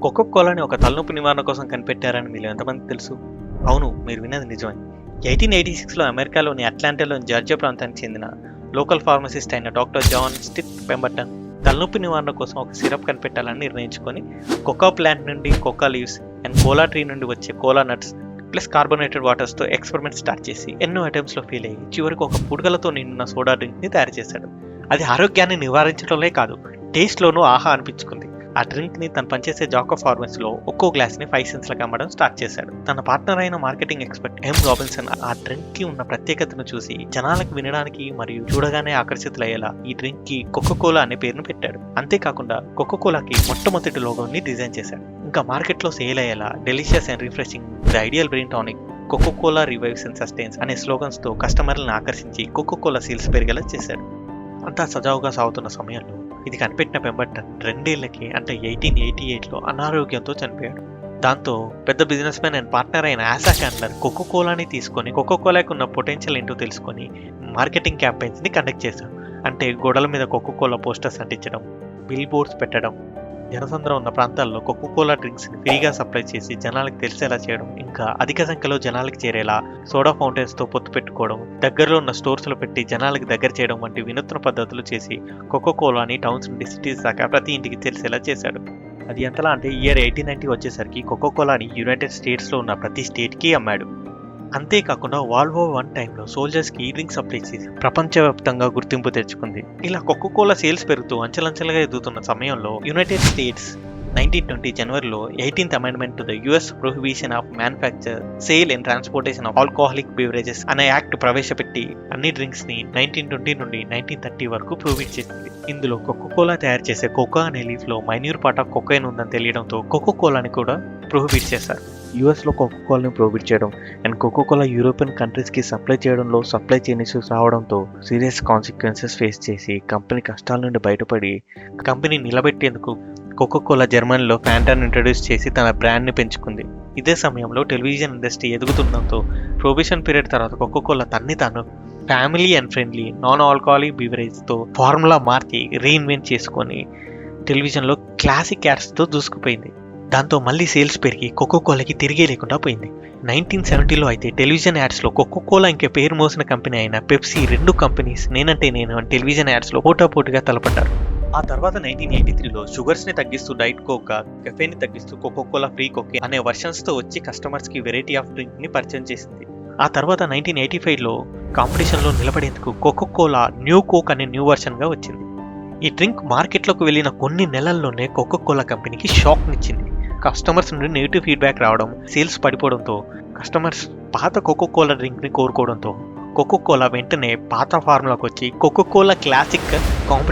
Cocoa కోలాని ఒక తలనొప్పి నివారణ కోసం కనిపెట్టారని మీరు ఎంతమంది తెలుసు? అవును, మీరు విన్నది నిజమే. 1886లో అమెరికాలోని అట్లాంటాలోని జార్జియా ప్రాంతానికి చెందిన లోకల్ ఫార్మసిస్ట్ అయిన డాక్టర్ జాన్ స్టిత్ పెంబర్టన్ తలనొప్పి నివారణ కోసం ఒక సిరప్ కనిపెట్టాలని నిర్ణయించుకొని కోకా ప్లాంట్ నుండి coca leaves and cola tree నుండి వచ్చే కోలా నట్స్ ప్లస్ కార్బోనేటెడ్ వాటర్స్తో ఎక్స్పెరిమెంట్ స్టార్ట్ చేసి ఎన్నో అటెంప్ట్స్లో ఫెయిల్ అయ్యి చివరికి ఒక పుడకలతో నిండిన సోడా డ్రింక్ని తయారు చేశాడు. అది ఆరోగ్యాన్ని నివారించడంలే కాదు, టేస్ట్లోనూ ఆహా అనిపించుకుంది. ఆ డ్రింక్ని తను పనిచేసే జాకో ఫార్మసీలో ఒక్కో గ్లాస్ని 5 సెంట్స్లకు అమ్మడం స్టార్ట్ చేశాడు. తన పార్ట్నర్ అయిన మార్కెటింగ్ ఎక్స్పర్ట్ ఎం రాబిన్సన్ ఆ డ్రింక్కి ఉన్న ప్రత్యేకతను చూసి జనాలకు వినడానికి మరియు చూడగానే ఆకర్షితులయ్యేలా ఈ డ్రింక్కి కోకో కోలా అనే పేరును పెట్టాడు. అంతేకాకుండా కోకో కోలాకి మొట్టమొదటి లోగోని డిజైన్ చేశాడు. ఇంకా మార్కెట్లో సేల్ అయ్యేలా delicious and refreshing the ideal brain tonic, Coca Cola revives and sustains అనే స్లోగన్స్తో కస్టమర్లను ఆకర్షించి కోకో కోలా సేల్స్ పెరిగేలా చేశాడు. అంతా సజావుగా సాగుతున్న సమయంలో ఇది కనిపెట్టిన పెంబర్టన్ 2 ఏళ్లకి అంటే 1888లో అనారోగ్యంతో చనిపోయాడు. దాంతో పెద్ద బిజినెస్ మ్యాన్ అండ్ పార్ట్నర్ అయిన ఆసా క్యాండ్లర్ కోకో కోలాని తీసుకొని కోకో కోలాకి ఉన్న పొటెన్షియల్ ఏంటో తెలుసుకొని మార్కెటింగ్ క్యాంపెయిన్స్ని కండక్ట్ చేశాడు. అంటే గోడల మీద కోకో కోలా పోస్టర్స్ అంటించడం, బిల్ బోర్డ్స్ పెట్టడం, జనసంద్రం ఉన్న ప్రాంతాల్లో కోకో కోలా డ్రింక్స్ని ఫ్రీగా సప్లై చేసి జనాలకు తెలిసేలా చేయడం, ఇంకా అధిక సంఖ్యలో జనాలకు చేరేలా సోడా ఫౌంటైన్స్తో పొత్తు పెట్టుకోవడం, దగ్గరలో ఉన్న స్టోర్స్లో పెట్టి జనాలకు దగ్గర చేయడం వంటి వినూత్న పద్ధతులు చేసి కోకో కోలాని టౌన్స్ నుండి సిటీస్ దాకా ప్రతి ఇంటికి తెలిసేలా చేశాడు. అది ఎంతలా అంటే ఇయర్ 1890 వచ్చేసరికి కోకో కోలాని యునైటెడ్ స్టేట్స్లో ఉన్న ప్రతి స్టేట్కి అమ్మాడు. అంతేకాకుండా వరల్డ్ వార్ 1 టైంలో సోల్జర్స్కి ఈ డ్రింక్ సప్లై చేసి ప్రపంచవ్యాప్తంగా గుర్తింపు తెచ్చుకుంది. ఇలా కోకో కోలా సేల్స్ పెరుగుతూ అంచెలంచెలుగా ఎదుగుతున్న సమయంలో యునైటెడ్ స్టేట్స్ 1920 జనవరిలో 18th amendment to the US prohibition of manufacture, sale and transportation of alcoholic beverages అనే యాక్ట్ ప్రవేశపెట్టి అన్ని డ్రింక్స్ని 1920 నుండి 1930 వరకు ప్రొహిబిట్ చేసింది. ఇందులో కోకో కోలా తయారు చేసే కోకా అనే లీఫ్లో మైన్యూర్ పార్ట్ ఆఫ్ కొకైన్ ఉందని తెలియడంతో కోకో కోలాని కూడా ప్రొహిబిట్ చేశారు. యూఎస్లో కోకో కోలాని ప్రొహిబిట్ చేయడం అండ్ కోకో కోలా యూరోపియన్ కంట్రీస్కి సప్లై చేయడంలో సప్లై చైన్ ఇష్యూస్ రావడంతో సీరియస్ కాన్సిక్వెన్సెస్ ఫేస్ చేసి కంపెనీ కష్టాల నుండి బయటపడి కంపెనీ నిలబెట్టేందుకు కోకో కోలా జర్మనీలో ఫ్యాంటాను ఇంట్రడ్యూస్ చేసి తన బ్రాండ్ని పెంచుకుంది. ఇదే సమయంలో టెలివిజన్ ఇండస్ట్రీ ఎదుగుతుండడంతో ప్రొహిబిషన్ పీరియడ్ తర్వాత కోకో కోలా తన్ని తాను family and friendly non alcoholic బీవరేజ్తో ఫార్ములా మార్చి రీఇన్వెంట్ చేసుకొని టెలివిజన్లో క్లాసిక్ యాడ్స్తో దూసుకుపోయింది. దాంతో మళ్ళీ సేల్స్ పెరిగి కోకో కోలాకి తిరిగే లేకుండా పోయింది. 1970లో అయితే టెలివిజన్ యాడ్స్లో కోకో కోలా ఇంకే పేరు మోసిన కంపెనీ అయిన పెప్సీ 2 కంపెనీస్ నేనంటే నేను అని టెలివిజన్ యాడ్స్లో పోటాపోటీగా తలపడ్డారు. ఆ తర్వాత 1983లో షుగర్స్ని తగ్గిస్తూ డైట్ కోకా, కెఫేని తగ్గిస్తూ కోకో కోలా ఫ్రీ కోకే అనే వర్షన్స్తో వచ్చి కస్టమర్స్కి వెరైటీ ఆఫ్ డ్రింక్ని పరిచయం చేసింది. ఆ తర్వాత 1985లో కాంపిటీషన్లో నిలబడేందుకు కోకో కోలా న్యూ కోక్ అనే న్యూ వర్షన్గా వచ్చింది. ఈ డ్రింక్ మార్కెట్లోకి వెళ్ళిన కొన్ని నెలల్లోనే కోకో కోలా కంపెనీకి షాక్నిచ్చింది. కస్టమర్స్ నుండి నెగిటివ్ ఫీడ్బ్యాక్ రావడం, సేల్స్ పడిపోవడంతో కస్టమర్స్ పాత కోకో కోలా డ్రింక్ని కోరుకోవడంతో కోకో కోలా వెంటనే పాత ఫార్ములాకి వచ్చి కోకో కోలా క్లాసిక్ కాంపిటీషన్